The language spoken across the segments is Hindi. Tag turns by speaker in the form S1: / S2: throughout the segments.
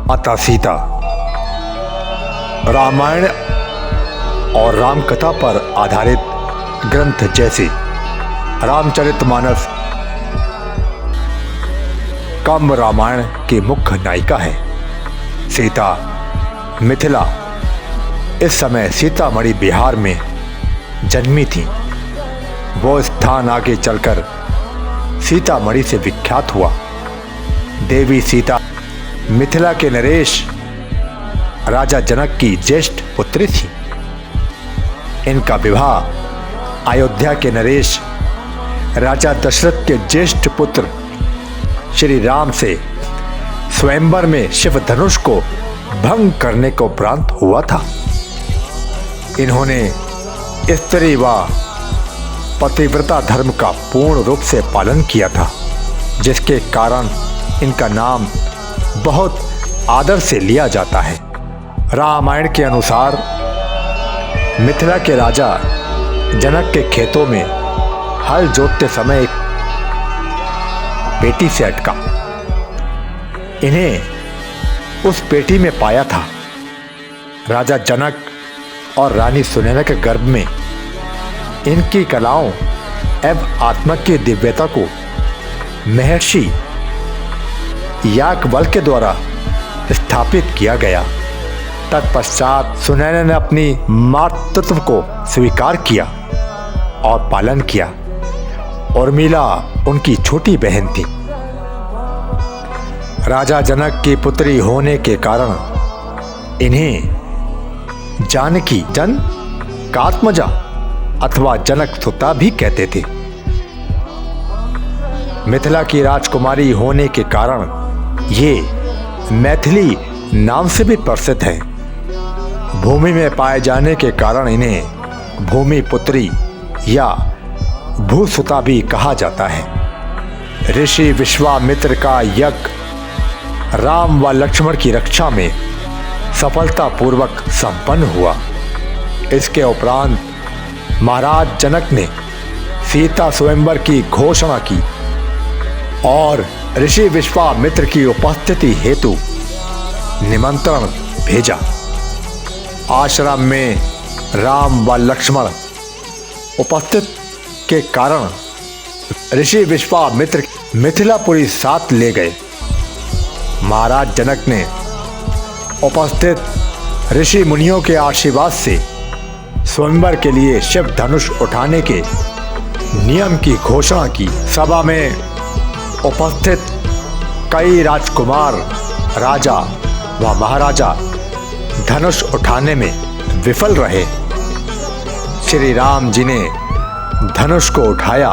S1: माता सीता रामायण और रामकथा पर आधारित ग्रंथ जैसे रामचरितमानस कम्ब रामायण की मुख्य नायिका है। सीता मिथिला इस समय सीतामढ़ी बिहार में जन्मी थी। वो स्थान आगे चलकर सीतामढ़ी से विख्यात हुआ। देवी सीता मिथिला के नरेश राजा जनक की ज्येष्ठ पुत्री थी। इनका विवाह अयोध्या के नरेश राजा दशरथ के ज्येष्ठ पुत्र श्री राम से स्वयंवर में शिव धनुष को भंग करने को उपरांत हुआ था। इन्होंने स्त्री व पतिव्रता धर्म का पूर्ण रूप से पालन किया था, जिसके कारण इनका नाम बहुत आदर से लिया जाता है। रामायण के अनुसार मिथिला के राजा जनक के खेतों में हल जोतते समय एक बेटी से अटका। इन्हें उस पेटी में पाया था। राजा जनक और रानी सुनैना के गर्भ में इनकी कलाओं एवं आत्मा की दिव्यता को महर्षि याज्ञवल्क्य के द्वारा स्थापित किया गया। तत्पश्चात सुनैना ने अपनी मातृत्व को स्वीकार किया और पालन किया। उर्मिला उनकी छोटी बहन थी। राजा जनक की पुत्री होने के कारण इन्हें जानकी जनकात्मजा अथवा जनक सुता भी कहते थे। मिथिला की राजकुमारी होने के कारण ये मैथिली नाम से भी प्रसिद्ध है। भूमि में पाए जाने के कारण इन्हें भूमि पुत्री या भूसुता भी कहा जाता है। ऋषि विश्वामित्र का यज्ञ राम व लक्ष्मण की रक्षा में सफलतापूर्वक संपन्न हुआ। इसके उपरांत महाराज जनक ने सीता स्वयंवर की घोषणा की और ऋषि विश्वामित्र की उपस्थिति हेतु निमंत्रण भेजा। आश्रम में राम व लक्ष्मण उपस्थित के कारण ऋषि विश्वामित्र मिथिलापुरी साथ ले गए। महाराज जनक ने उपस्थित ऋषि मुनियों के आशीर्वाद से स्वयंवर के लिए शिव धनुष उठाने के नियम की घोषणा की। सभा में उपस्थित कई राजकुमार, राजा व महाराजा धनुष उठाने में विफल रहे। श्री राम जी ने धनुष को उठाया।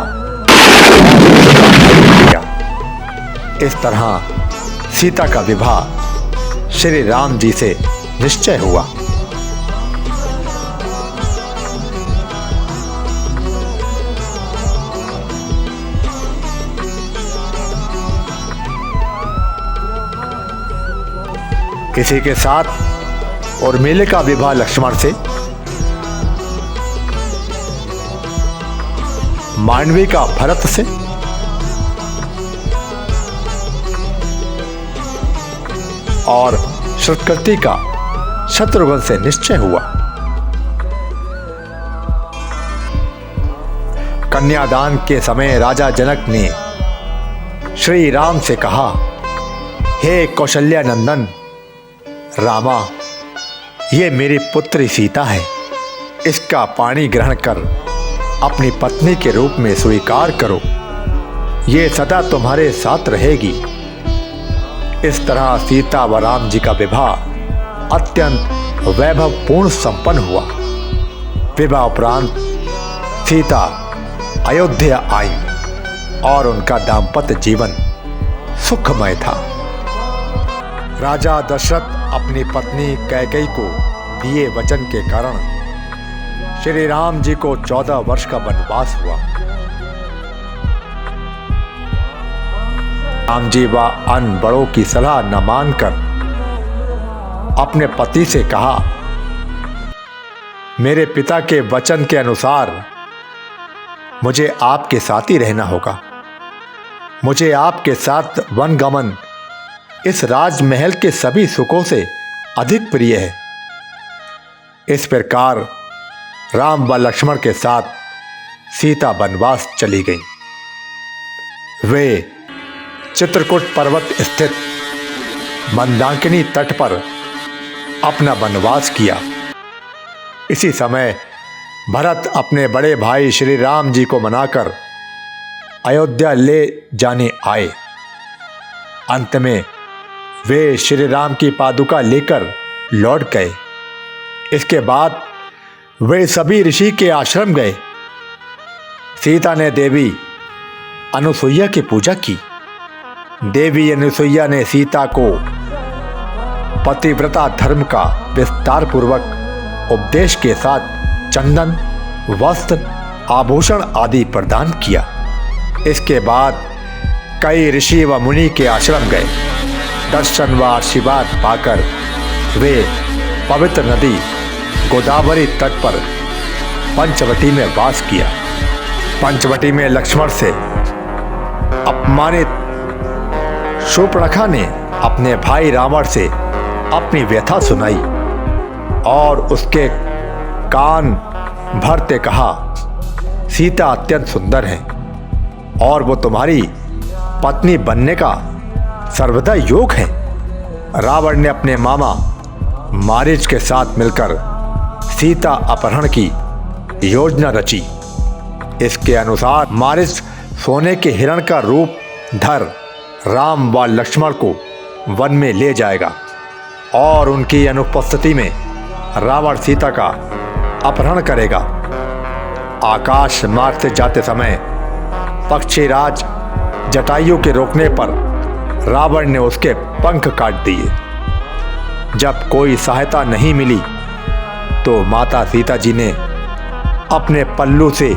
S1: इस तरह सीता का विवाह श्री राम जी से निश्चय हुआ। इसी के साथ उर्मिला का विवाह लक्ष्मण से, मांडवी का भरत से, और श्रुतकृति का शत्रुघ्न से निश्चय हुआ। कन्यादान के समय राजा जनक ने श्री राम से कहा, हे कौशल्या नंदन रामा, ये मेरी पुत्री सीता है। इसका पानी ग्रहण कर अपनी पत्नी के रूप में स्वीकार करो। ये सदा तुम्हारे साथ रहेगी। इस तरह सीता व राम जी का विवाह अत्यंत वैभवपूर्ण संपन्न हुआ। विवाह उपरांत सीता अयोध्या आई और उनका दाम्पत्य जीवन सुखमय था। राजा दशरथ अपनी पत्नी कैकेयी को दिए वचन के कारण श्री राम जी को 14 वर्ष का वनवास हुआ। राम जी व अन्य बड़ों की सलाह न मानकर अपने पति से कहा, मेरे पिता के वचन के अनुसार मुझे आपके साथ ही रहना होगा। मुझे आपके साथ वनगमन इस राजमहल के सभी सुखों से अधिक प्रिय है। इस प्रकार राम व लक्ष्मण के साथ सीता वनवास चली गई। वे चित्रकूट पर्वत स्थित मंदाकिनी तट पर अपना वनवास किया। इसी समय भरत अपने बड़े भाई श्री राम जी को मनाकर अयोध्या ले जाने आए। अंत में वे श्री राम की पादुका लेकर लौट गए। इसके बाद वे सभी ऋषि के आश्रम गए। सीता ने देवी अनुसुईया की पूजा की। देवी अनुसुईया ने सीता को पतिव्रता धर्म का विस्तार पूर्वक उपदेश के साथ चंदन, वस्त्र, आभूषण आदि प्रदान किया। इसके बाद कई ऋषि व मुनि के आश्रम गए। दर्शन व आशीर्वाद पाकर वे पवित्र नदी गोदावरी तट पर पंचवटी में वास किया। पंचवटी में लक्ष्मण से अपमानित शूर्पणखा ने अपने भाई रावण से अपनी व्यथा सुनाई और उसके कान भरते कहा, सीता अत्यंत सुंदर है और वो तुम्हारी पत्नी बनने का सर्वदा योग है। रावण ने अपने मामा मारीच के साथ मिलकर सीता अपहरण की योजना रची। इसके अनुसार मारीच सोने के हिरण का रूप धर राम व लक्ष्मण को वन में ले जाएगा और उनकी अनुपस्थिति में रावण सीता का अपहरण करेगा। आकाश मार्ग से जाते समय पक्षीराज जटायु के रोकने पर रावण ने उसके पंख काट दिए। जब कोई सहायता नहीं मिली तो माता सीता जी ने अपने पल्लू से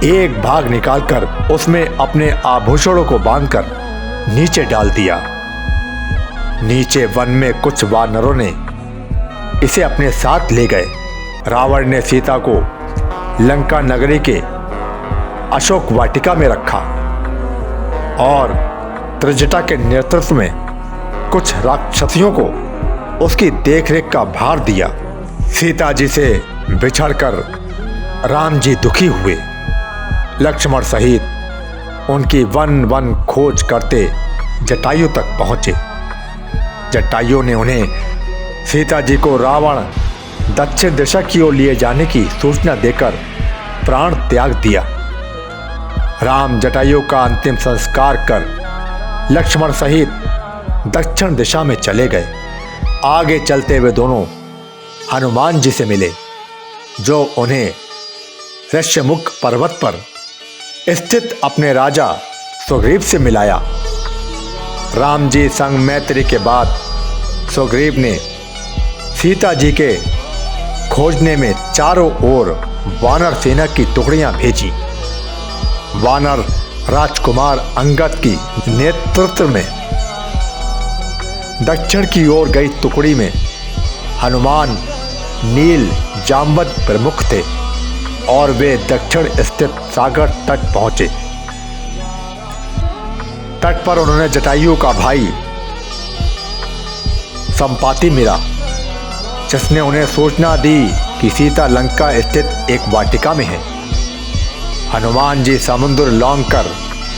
S1: एक भाग निकालकर उसमें अपने आभूषणों को बांधकर नीचे डाल दिया। नीचे वन में कुछ वानरों ने इसे अपने साथ ले गए। रावण ने सीता को लंका नगरी के अशोक वाटिका में रखा और त्रिजटा के नेतृत्व में कुछ राक्षसियों को उसकी देखरेख का भार दिया। सीता जी से बिछड़कर राम जी दुखी हुए। लक्ष्मण सहित उनकी वन वन खोज करते जटायु तक पहुंचे। जटायु ने उन्हें सीता जी को रावण दक्षिण दिशा की ओर लिए जाने की सूचना देकर प्राण त्याग दिया। राम जटायु का अंतिम संस्कार कर लक्ष्मण सहित दक्षिण दिशा में चले गए। आगे चलते हुए दोनों हनुमान जी से मिले, जो उन्हें ऋष्यमुख पर्वत पर स्थित अपने राजा सुग्रीव से मिलाया। राम जी संग मैत्री के बाद सुग्रीव ने सीता जी के खोजने में चारों ओर वानर सेना की टुकड़ियां भेजी। वानर राजकुमार अंगद की नेतृत्व में दक्षिण की ओर गई टुकड़ी में हनुमान, नील, जामवंत प्रमुख थे और वे दक्षिण स्थित सागर तट पहुंचे। तट पर उन्होंने जटायु का भाई संपाति मिला, जिसने उन्हें सूचना दी कि सीता लंका स्थित एक वाटिका में है। हनुमान जी समुद्र लांघकर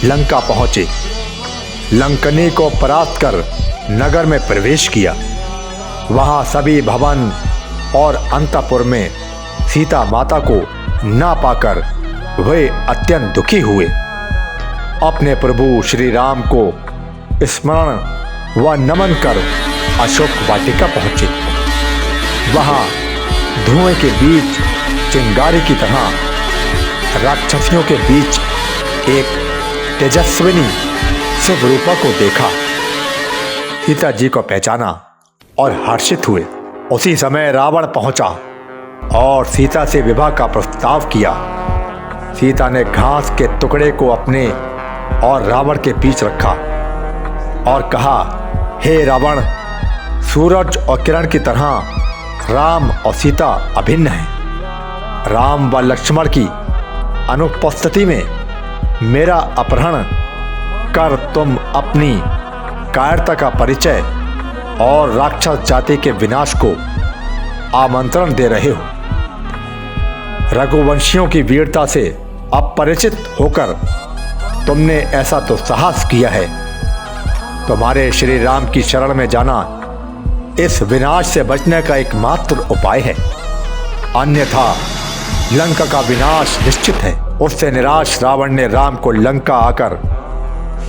S1: लंका पहुंचे। लंकनी को परास्त कर नगर में प्रवेश किया। वहां सभी भवन और अंतपुर में सीता माता को ना पाकर वे अत्यंत दुखी हुए। अपने प्रभु श्री राम को स्मरण व नमन कर अशोक वाटिका पहुंचे। वहां धुएं के बीच चिंगारी की तरह राक्षसियों के बीच एक तेजस्विनी शिवरूपा को देखा। सीता जी को पहचाना और हर्षित हुए। उसी समय रावण पहुंचा और सीता से विवाह का प्रस्ताव किया। सीता ने घास के टुकड़े को अपने और रावण के बीच रखा और कहा, हे रावण, सूरज और किरण की तरह राम और सीता अभिन्न हैं। राम व लक्ष्मण की अनुपस्थिति में मेरा अपहरण कर तुम अपनी कायरता का परिचय और राक्षस जाति के विनाश को आमंत्रण दे रहे हो। रघुवंशियों की वीरता से अपरिचित होकर तुमने ऐसा तो साहस किया है। तुम्हारे श्री राम की शरण में जाना इस विनाश से बचने का एकमात्र उपाय है, अन्यथा लंका का विनाश निश्चित है। उससे निराश रावण ने राम को लंका आकर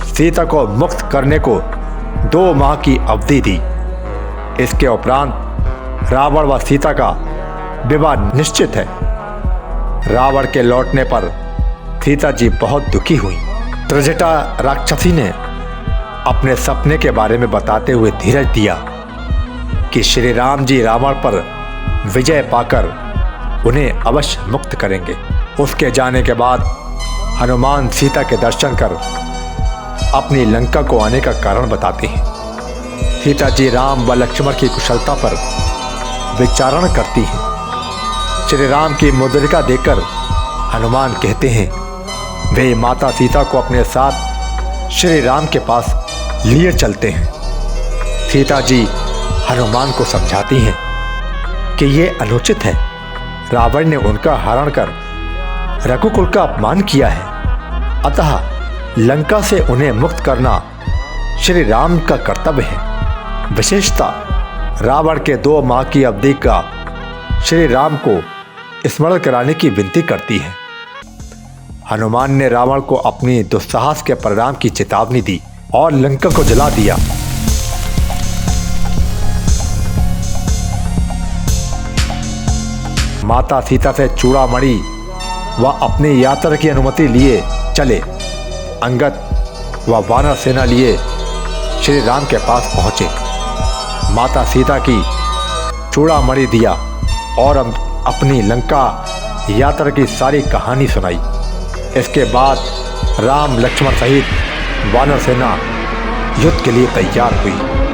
S1: सीता को मुक्त करने को 2 माह की अवधि दी। इसके उपरांत रावण व सीता का विवाह निश्चित है। रावण के लौटने पर सीता जी बहुत दुखी हुई। त्रिजटा राक्षसी ने अपने सपने के बारे में बताते हुए धीरज दिया कि श्री राम जी रावण पर विजय पाकर उन्हें अवश्य मुक्त करेंगे। उसके जाने के बाद हनुमान सीता के दर्शन कर अपनी लंका को आने का कारण बताते हैं। सीता जी राम व लक्ष्मण की कुशलता पर विचारण करती हैं। श्री राम की मुद्रिका देकर हनुमान कहते हैं वे माता सीता को अपने साथ श्री राम के पास लिए चलते हैं। सीता जी हनुमान को समझाती हैं कि ये अनुचित है। रावण ने उनका हरण कर रघुकुल का अपमान किया है, अतः लंका से उन्हें मुक्त करना श्री राम का कर्तव्य है। विशेषतः रावण के 2 माह की अवधि का श्री राम को स्मरण कराने की विनती करती है। हनुमान ने रावण को अपनी दुस्साहस के परिणाम की चेतावनी दी और लंका को जला दिया। माता सीता से चूड़ामणि व अपनी यात्रा की अनुमति लिए चले अंगद व वानर सेना लिए श्री राम के पास पहुंचे। माता सीता की चूड़ामणि दिया और अपनी लंका यात्रा की सारी कहानी सुनाई। इसके बाद राम लक्ष्मण सहित वानर सेना युद्ध के लिए तैयार हुई।